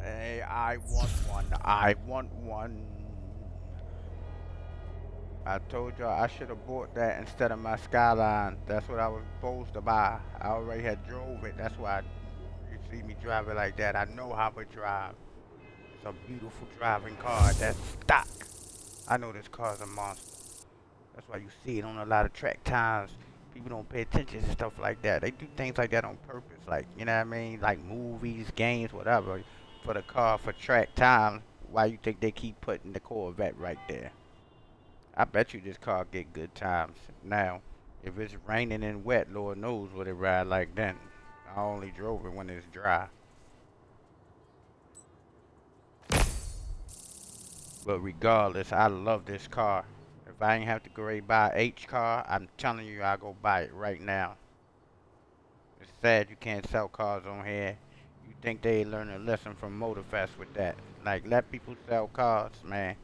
Hey, I want one. I want one. I told y'all I should have bought that instead of my Skyline. That's what I was supposed to buy. I already had drove it. That's why you see me drive it like that. I know how to drive. It's a beautiful driving car. That's stock. I know this car's a monster. That's why you see it on a lot of track times. People don't pay attention to stuff like that. They do things like that on purpose. Like, you know what I mean? Like movies, games, whatever. For the car, for track times. Why you think they keep putting the Corvette right there? I bet you this car get good times. Now, if it's raining and wet, Lord knows what it ride like then. I only drove it when it's dry. But regardless, I love this car. If I ain't have to go and buy H car, I'm telling you I go buy it right now. It's sad you can't sell cars on here. You think they learn a lesson from Motorfest with that. Like, let people sell cars, man.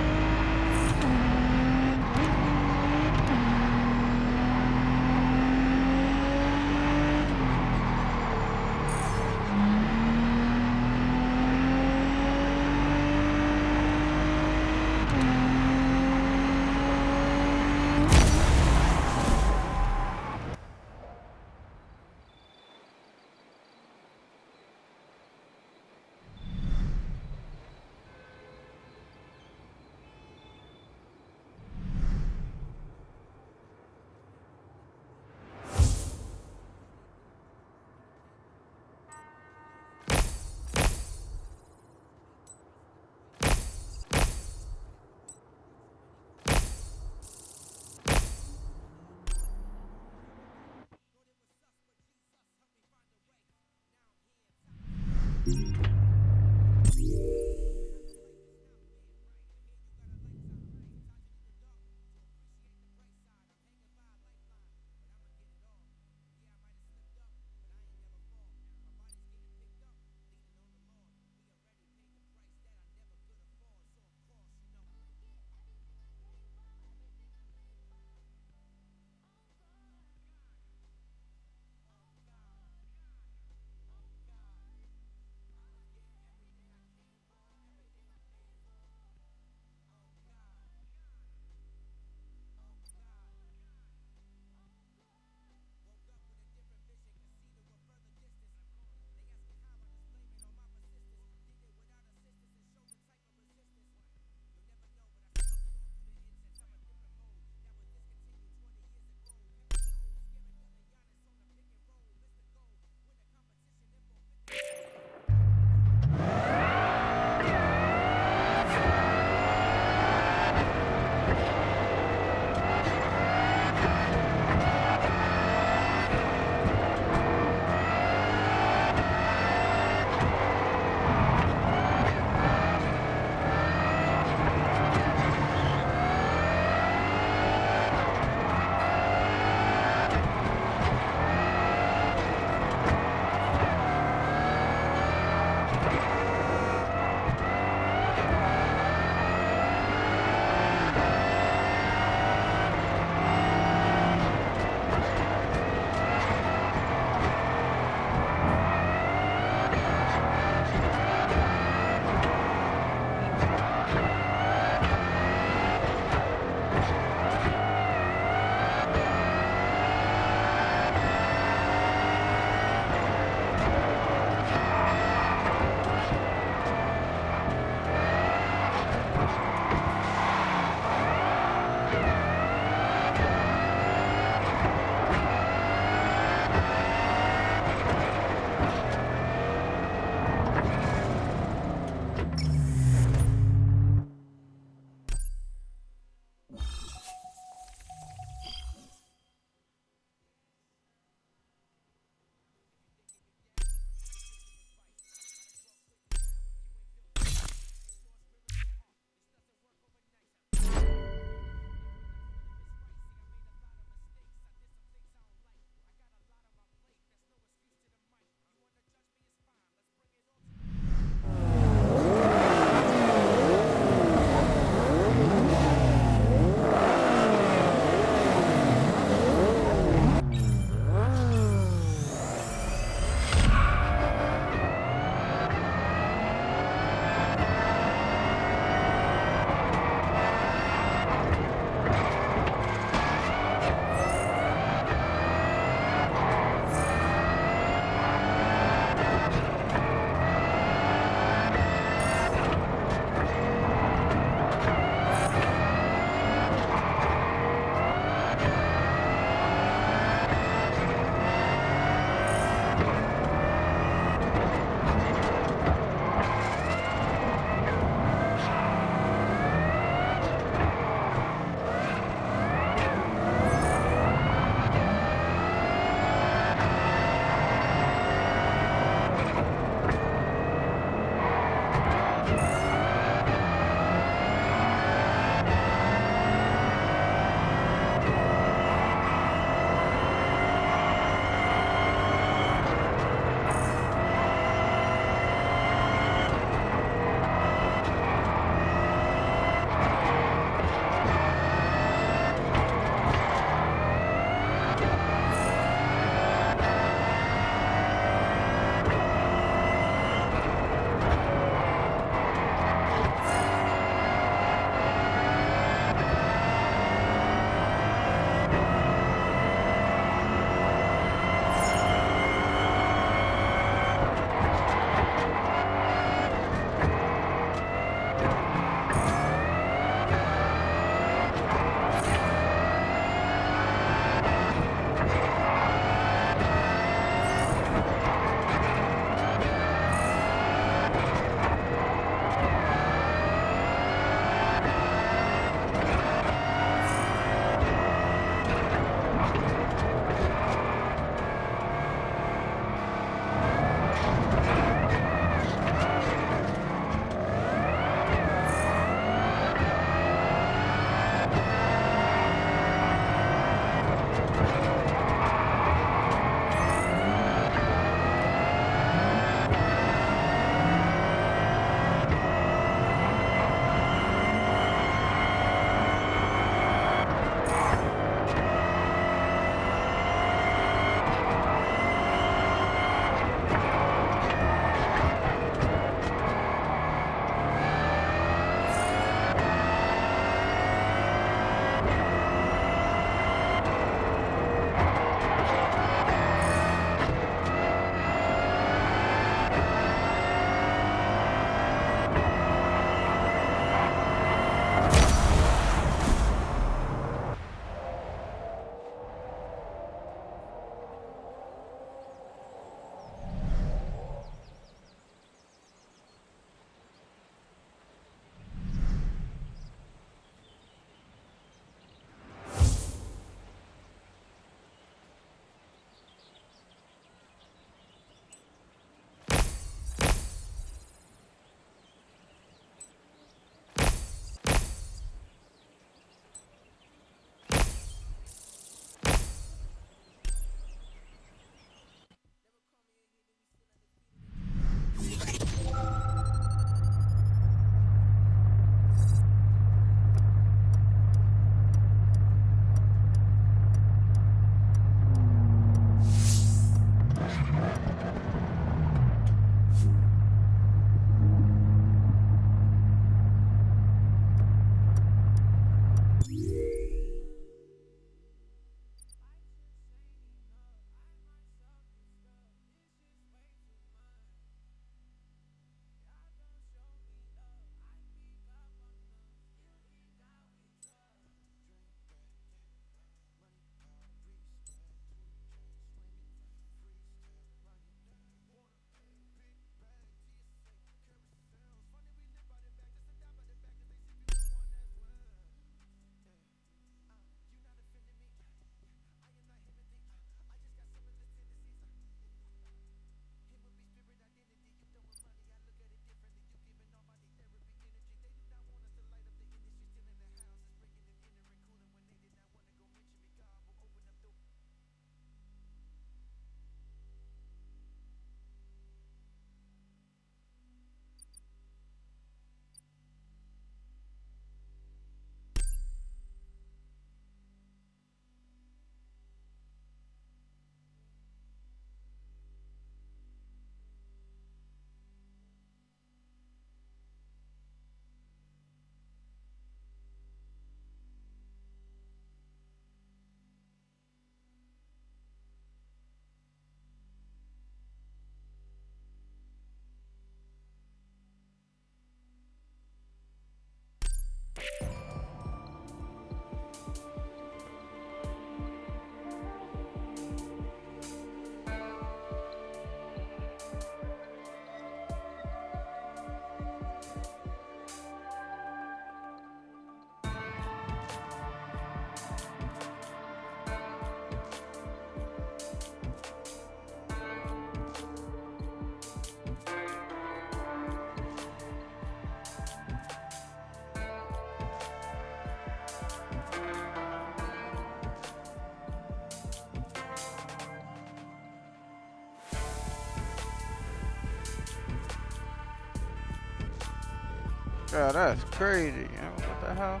Bro, that's crazy, what the hell?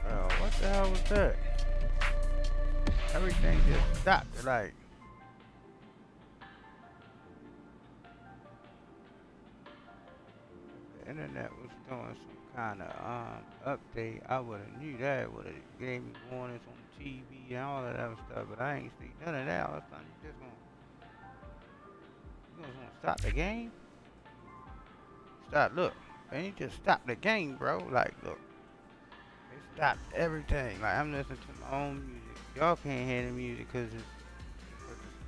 Bro, what the hell was that? Everything just stopped, like, the internet was doing some kind of update. I would have knew that. Would have gave me warnings on the TV and all of that other stuff. But I ain't see none of that. All of a sudden, you just gonna stop the game? Stop. Look, they ain't just stop the game, bro. Like, look, they stopped everything. Like I'm listening to my own music. Y'all can't hear the music because it's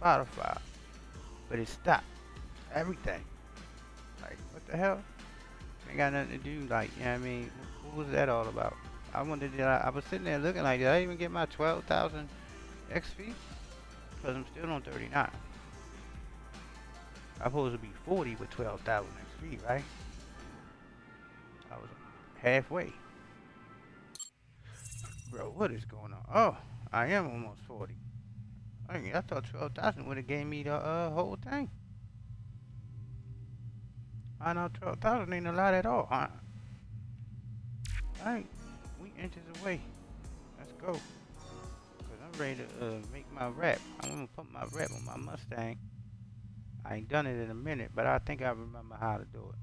Spotify. But it stopped everything. Like, what the hell? Ain't got nothing to do, like, you know what I mean? What was that all about? I wondered, I was sitting there looking like, did I even get my 12,000 XP? Because I'm still on 39. I'm supposed to be 40 with 12,000 XP, right? I was halfway. Bro, what is going on? Oh, I am almost 40. I thought 12,000 would have gave me the whole thing. I know 12,000 ain't a lot at all, huh? Alright, we inches away. Let's go. Cause I'm ready to make my rap. I'm gonna put my rap on my Mustang. I ain't done it in a minute, but I think I remember how to do it.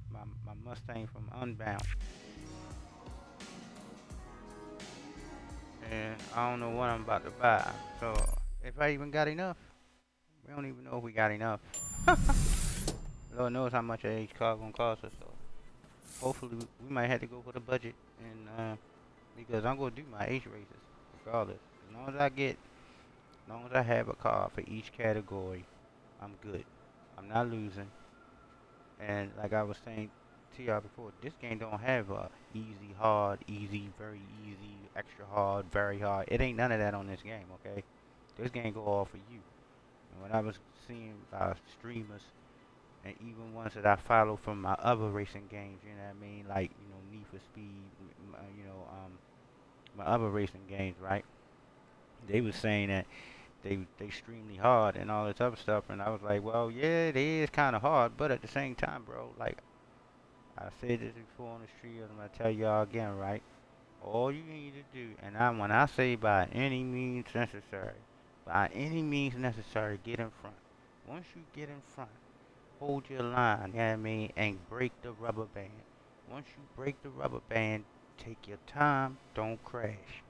My Mustang from Unbound. And I don't know what I'm about to buy. So if I even got enough, we don't even know if we got enough. Lord knows how much each car gonna cost us. So hopefully we might have to go for the budget, and because I'm gonna do my H races regardless. As long as I have a car for each category, I'm good. I'm not losing. And like I was saying to y'all before, this game don't have a easy, hard, easy, very easy, extra hard, very hard. It ain't none of that on this game, okay? This game go all for you. And when I was seeing streamers and even ones that I follow from my other racing games, you know what I mean? Like, Need for Speed, my other racing games, right? They was saying that they extremely hard and all this other stuff, and I was like, well, yeah, it is kind of hard, but at the same time, bro, like I said this before on the street, and I'm gonna tell y'all again, right? All you need to do, and when I say by any means necessary, by any means necessary, get in front. Once you get in front, hold your line, you know what I mean, and break the rubber band. Once you break the rubber band, take your time, don't crash.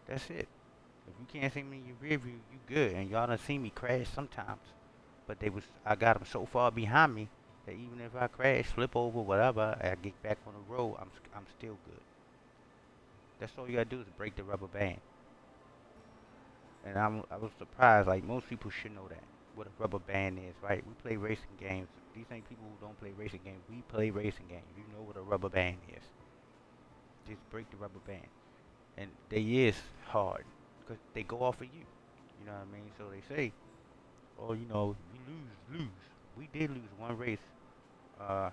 That's it. If you can't see me in your rear view, you good. And y'all done seen me crash sometimes. But I got them so far behind me that even if I crash, flip over, whatever, I get back on the road, I'm still good. That's all you gotta do is break the rubber band. And I was surprised, like most people should know that, what a rubber band is, right? We play racing games. These ain't people who don't play racing games. We play racing games. You know what a rubber band is. Just break the rubber band. And they is hard, because they go off of you. You know what I mean? So they say, oh, you lose. We did lose one race. Uh,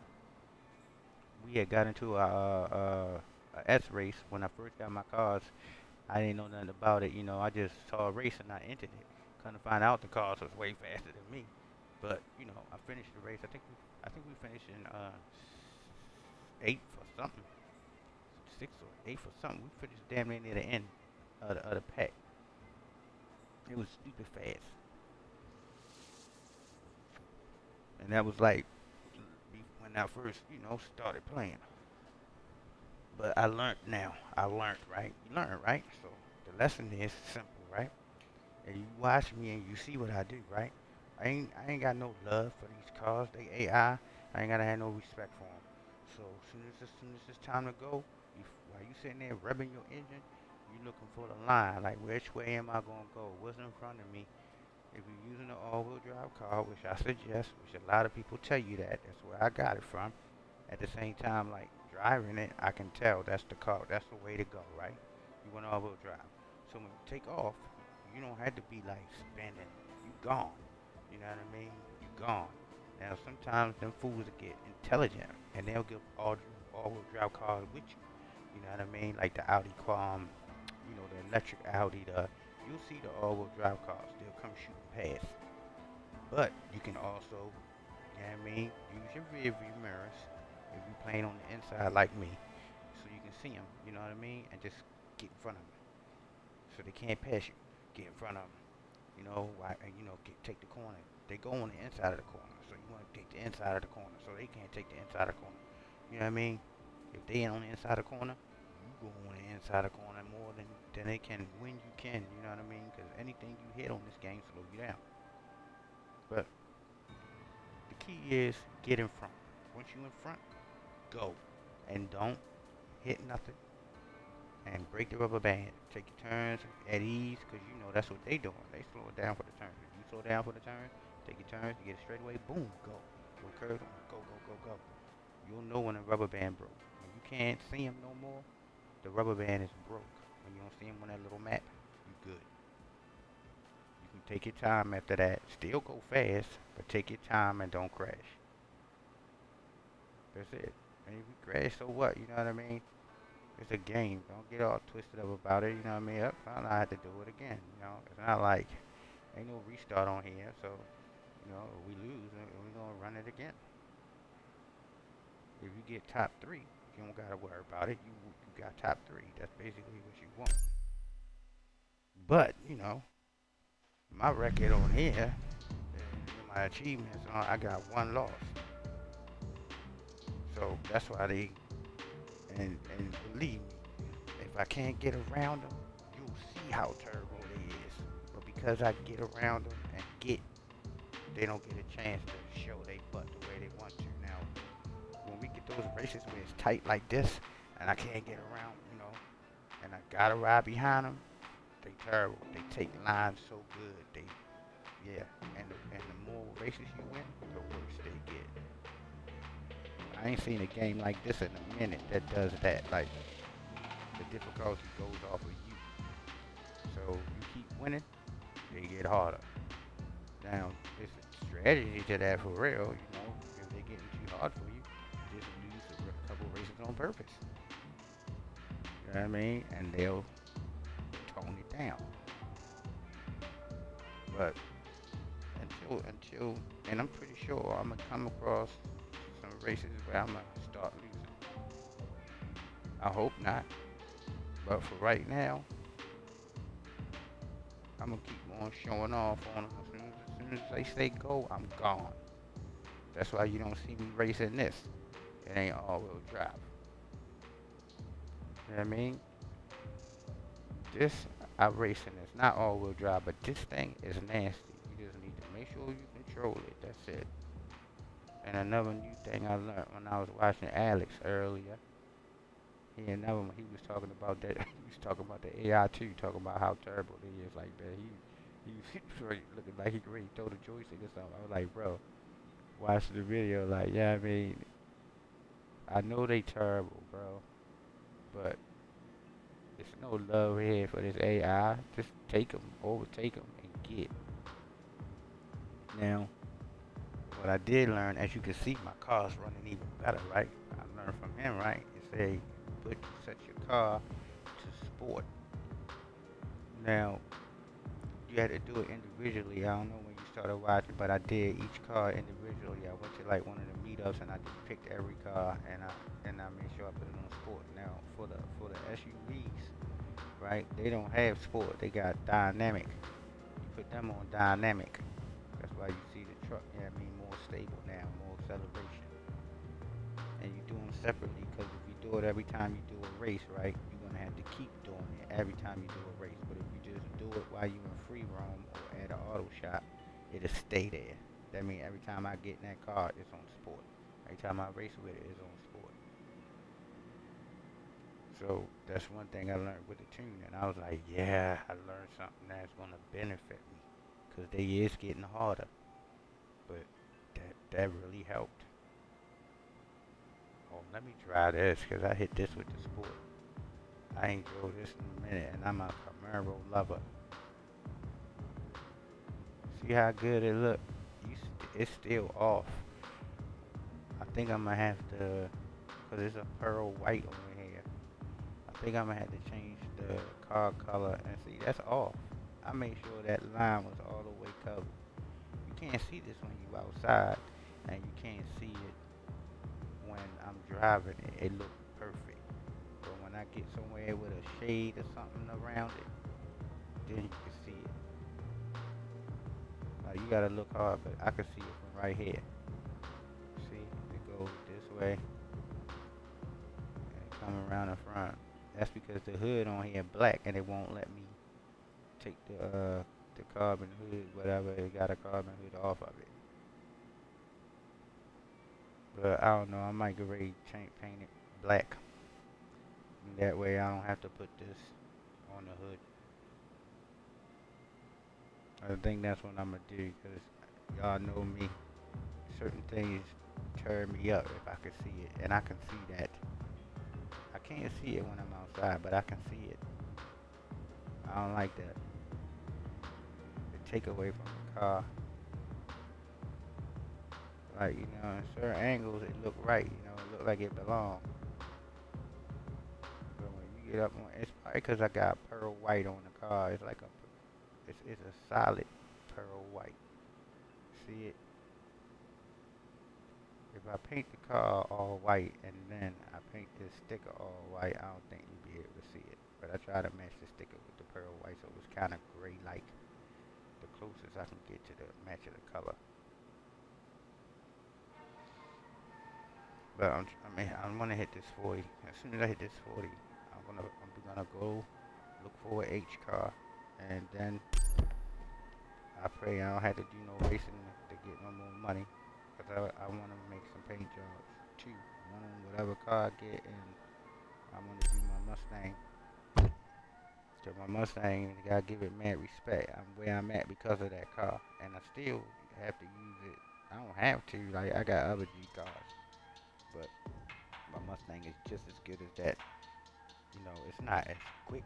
we had got into a S race when I first got my cars. I didn't know nothing about it. I just saw a race and I entered it. Come to find out the cars was way faster than me. But I finished the race. I think we finished in eighth or something, sixth or eighth or something. We finished damn near the end of the pack. It was stupid fast, and that was like when I first started playing. But I learned now. I learned, right? You learn, right? So the lesson is simple, right? And you watch me and you see what I do, right? I ain't got no love for these cars. They AI. I ain't gotta have no respect for them. So as soon as it's time to go, while you sitting there rubbing your engine, you looking for the line. Like, which way am I gonna go? What's in front of me? If you're using an all-wheel drive car, which I suggest, which a lot of people tell you that's where I got it from. At the same time, like driving it, I can tell that's the car, that's the way to go, right? You want all-wheel drive. So when you take off, you don't have to be like spinning. You gone. You know what I mean? You gone. Now sometimes them fools will get intelligent and they'll get all-wheel drive cars with you. You know what I mean? Like the Audi Quam, the electric Audi. You'll see the all-wheel drive cars. They'll come shooting past. But you can also, you know what I mean, use your rear view mirrors if you're playing on the inside like me, so you can see them. You know what I mean? And just get in front of them, so they can't pass you. Get in front of them. Why? And take the corner. They go on the inside of the corner, so you want to take the inside of the corner, so they can't take the inside of the corner. You know what I mean? If they ain't on the inside of the corner, you go on the inside of the corner more than they can when you can. You know what I mean? Because anything you hit on this game slow you down. But the key is get in front. Once you in front, go, and don't hit nothing. And break the rubber band. Take your turns at ease, because that's what they doing. They slow it down for the turns. If you slow down for the turns, take your turns, you get a straightaway, boom, go. With curve, go, go, go, go. You'll know when the rubber band broke. When you can't see them no more, the rubber band is broke. When you don't see them on that little map, you good. You can take your time after that. Still go fast, but take your time and don't crash. That's it. And if you crash, so what? You know what I mean? It's a game. Don't get all twisted up about it. You know what I mean? I have to do it again. It's not like ain't no restart on here. So, we lose, we're gonna run it again. If you get top 3, you don't gotta worry about it. You got top 3. That's basically what you want. But my record on here, my achievements, I got 1 loss. So that's why and believe me, if I can't get around them, you'll see how terrible they is. But because I get around them and they don't get a chance to show they butt the way they want to. Now, when we get those races where it's tight like this, and I can't get around, and I gotta ride behind them, they terrible. They take lines so good. And the more races you win, the worse they get. I ain't seen a game like this in a minute that does that. Like, the difficulty goes off of you. So you keep winning, they get harder. Now, it's a strategy to that for real, if they're getting too hard for you, just lose a couple races on purpose. You know what I mean? And they'll tone it down. But until, and I'm pretty sure I'm gonna come across some races where I'm gonna start losing. I hope not. But for right now, I'm gonna keep on showing off on them. As soon as they say go, I'm gone. That's why you don't see me racing this. It ain't all-wheel drive. You know what I mean? This, I racing this. Not all-wheel drive, but this thing is nasty. You just need to make sure you control it. That's it. And another new thing I learned when I was watching Alex earlier. He was talking about that. He was talking about the AI too, talking about how terrible it is. Like that, he was looking like he could really throw the joystick or something. I was like, bro, watch the video. Like, yeah, I mean, I know they terrible, bro, but it's no love here for this AI. Just take them, overtake them, and get. Now, what I did learn, as you can see, my car's running even better, right? I learned from him, right? It say, set your car to sport. Now, you had to do it individually. I don't know when you started watching, but I did each car individually. I went to like one of the meetups and I just picked every car and I made sure I put it on sport. Now, for the SUVs, right? They don't have sport. They got dynamic. You put them on dynamic. That's why you see the truck, more stable now, more acceleration. And you do them separately, because if you do it every time you do a race, right, you're going to have to keep doing it every time you do a race. But if you just do it while you're in free roam or at an auto shop, it'll stay there. That means every time I get in that car, it's on sport. Every time I race with it, it's on sport. So that's one thing I learned with the tuning. I was like, yeah, I learned something that's going to benefit me, because they is getting harder. But that really helped. Oh, let me try this, because I hit this with the sport. I ain't drove this in a minute, and I'm a Camaro lover. See how good it look? it's still off. I think I'm gonna have to, cause it's a pearl white over here. I think I'm gonna have to change the car color and see. That's off. I made sure that line was all the way covered. You can't see this when you outside, and you can't see it when I'm driving it. It looks perfect. But when I get somewhere with a shade or something around it, then you can see it. You gotta look hard, but I can see it from right here. See, it goes this way and come around the front. That's because the hood on here black and it won't let me take the carbon hood, whatever, it got a carbon hood off of it. But I don't know, I might get ready to paint it black. And that way I don't have to put this on the hood. I think that's what I'm gonna do, because y'all know me. Certain things turn me up if I can see it, and I can see that. I can't see it when I'm outside, but I can see it. I don't like that. It take away from the car. Like, you know, in certain angles it look right, you know, it look like it belong. But when you get up on, it's probably because I got pearl white on the car. It's like it's a solid pearl white. See it? If I paint the car all white and then I paint this sticker all white, I don't think you'll be able to see it. But I try to match the sticker with the pearl white, so it's kind of gray like, the closest I can get to the match of the color. But I'm gonna hit this 40. As soon as I hit this 40, I'm gonna go look for an H car, and then I pray I don't have to do no racing to get no more money, because I want to make some paint jobs too. One on whatever car I get, and I'm gonna do my Mustang. Cause my Mustang, you gotta give it mad respect. I'm where I'm at because of that car, and I still have to use it. I don't have to. Like, I got other G cars, but my Mustang is just as good as that. You know, it's not as quick,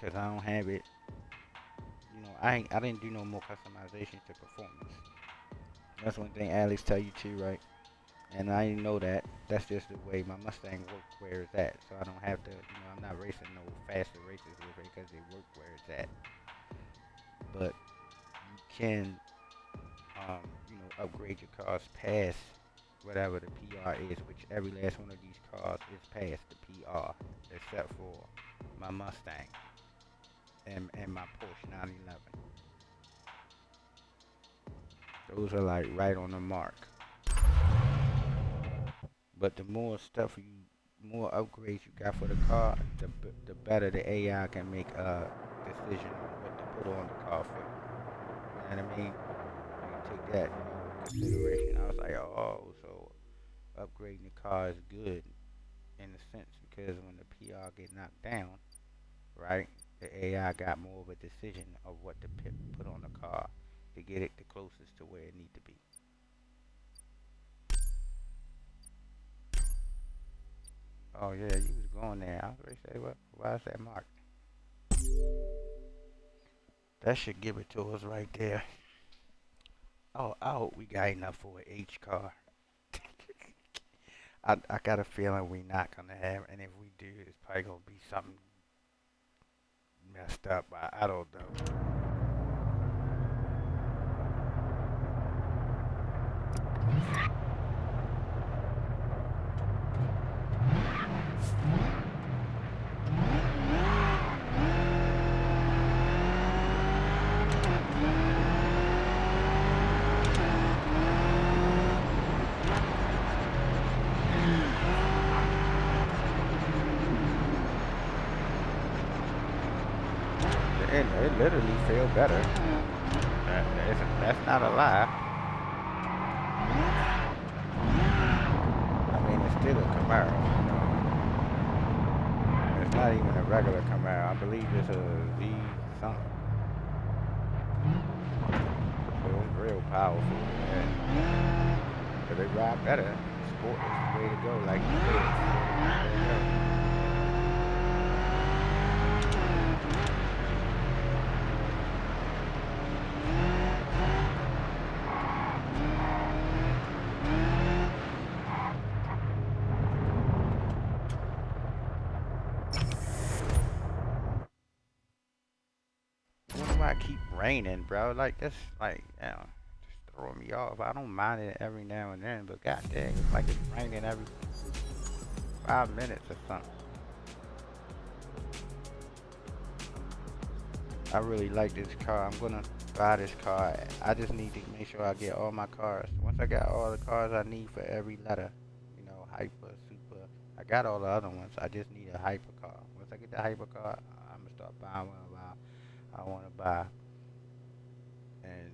cause I don't have it. You know, I didn't do no more customization to performance. That's one thing Alex tell you too, right? And I didn't know that. That's just the way my Mustang work where it's at. So I don't have to, you know, I'm not racing no faster races with it because they work where it's at. But you can, you know, upgrade your cars past whatever the PR is, which every last one of these cars is past the PR, except for my Mustang and my Porsche 911. Those are like right on the mark. But the more upgrades you got for the car, the better the AI can make a decision on what to put on the car for you. You know what I mean? You take that, you know, into consideration. I was like, oh, so upgrading the car is good in a sense, because when the PR get knocked down, right, the AI got more of a decision of what to put on the car to get it the closest to where it need to be. Oh yeah, you was going there. I was ready to say, what? Why is that marked? That should give it to us right there. Oh, I hope we got enough for an H car. I got a feeling we not gonna have, and if we do, it's probably gonna be something messed up. I don't know. It literally feel better. That's not a lie. I mean, it's still a Camaro. You know? It's not even a regular Camaro. I believe it's a Z something. So it's real powerful. Yeah. But they ride better. Sport is the way to go. Like you said. keep raining, bro. Like this, like just throwing me off. I don't mind it every now and then, but god dang, it's like it's raining every 5 minutes or something. I really like this car. I'm gonna buy this car. I just need to make sure I get all my cars. Once I got all the cars I need for every letter, hyper, super. I got all the other ones. I just need a hyper car. Once I get the hyper car, I'm gonna start buying whatever I want to buy, and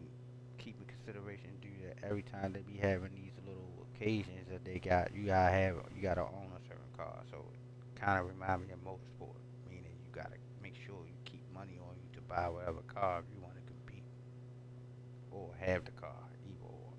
keep in consideration do that every time they be having these little occasions that they got. You gotta own a certain car. So it kind of remind me of motorsport, meaning you gotta make sure you keep money on you to buy whatever car if you want to compete or have the car, either or.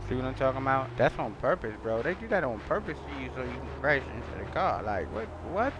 See what I'm talking about? That's on purpose, bro. They do that on purpose to you so you can crash into the car. Like, what? What?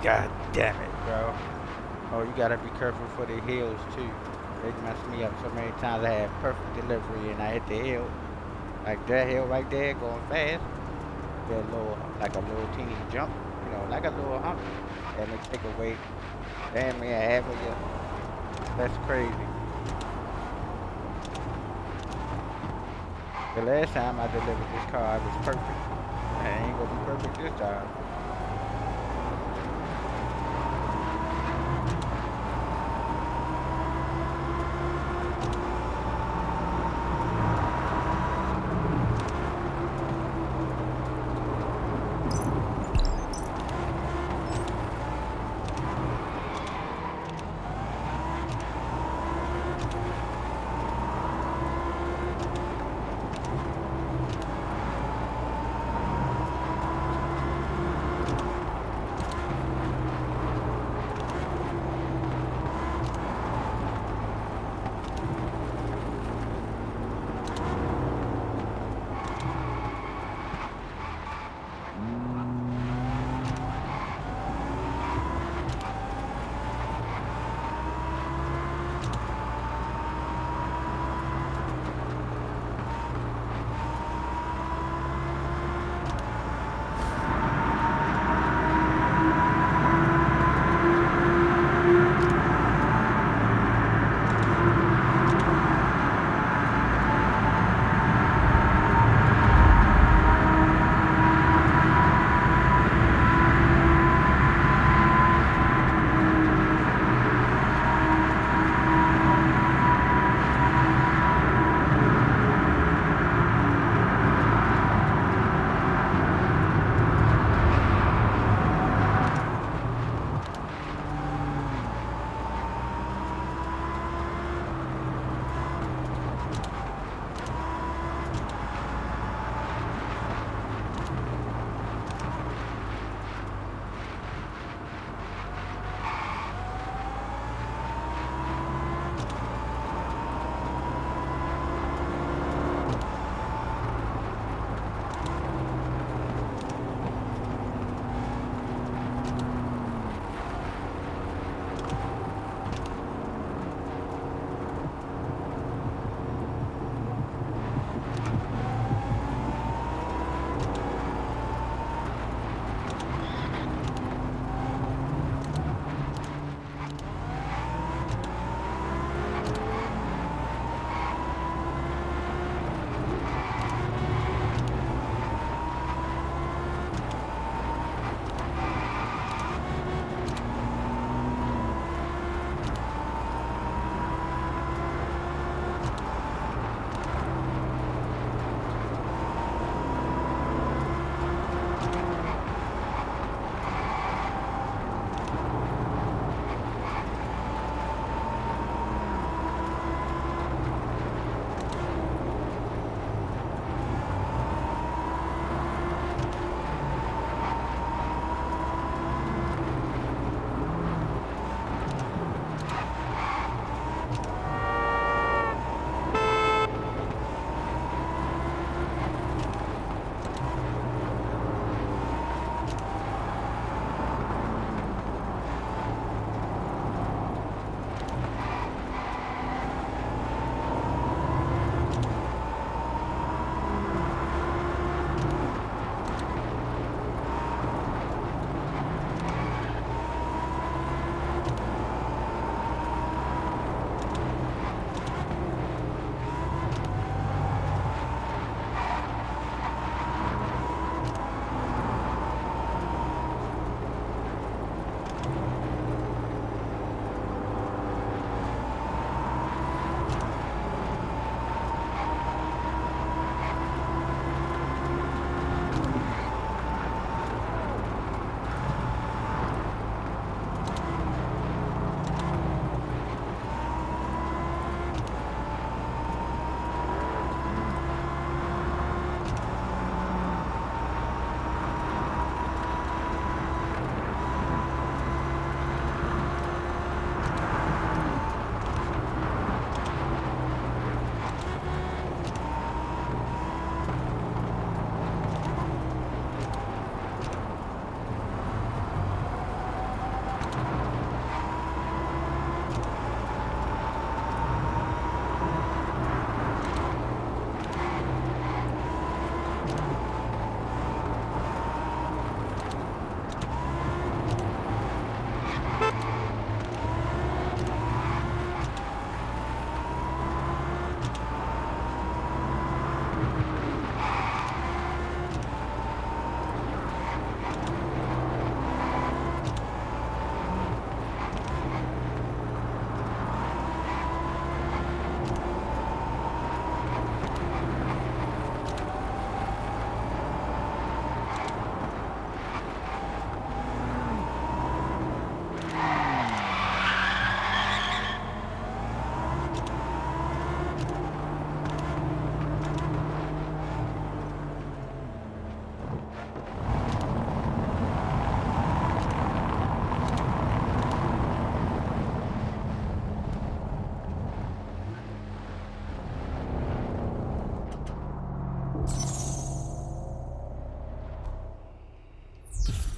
God damn it, bro. Oh, you gotta be careful for the hills too. They messed me up so many times. I had perfect delivery and I hit the hill. Like that hill right there going fast. Get like a little teeny jump, like a little hump. And they take away damn near half of you. That's crazy. The last time I delivered this car, it was perfect. And it ain't gonna be perfect this time.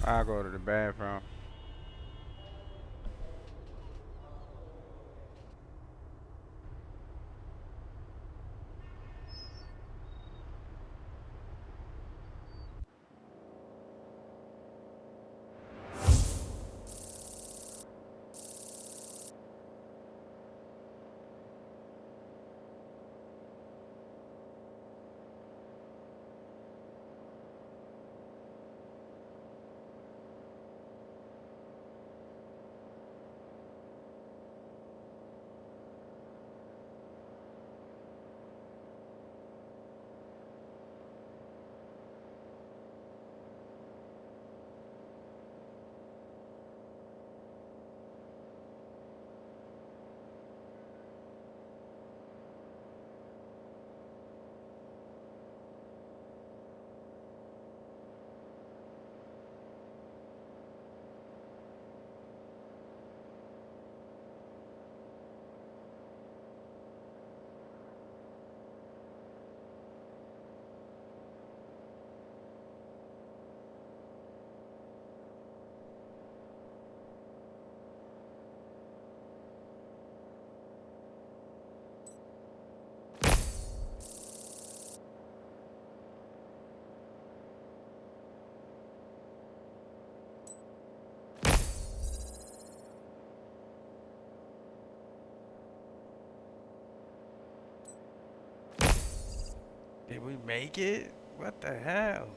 I'll go to the bathroom. Did we make it? What the hell?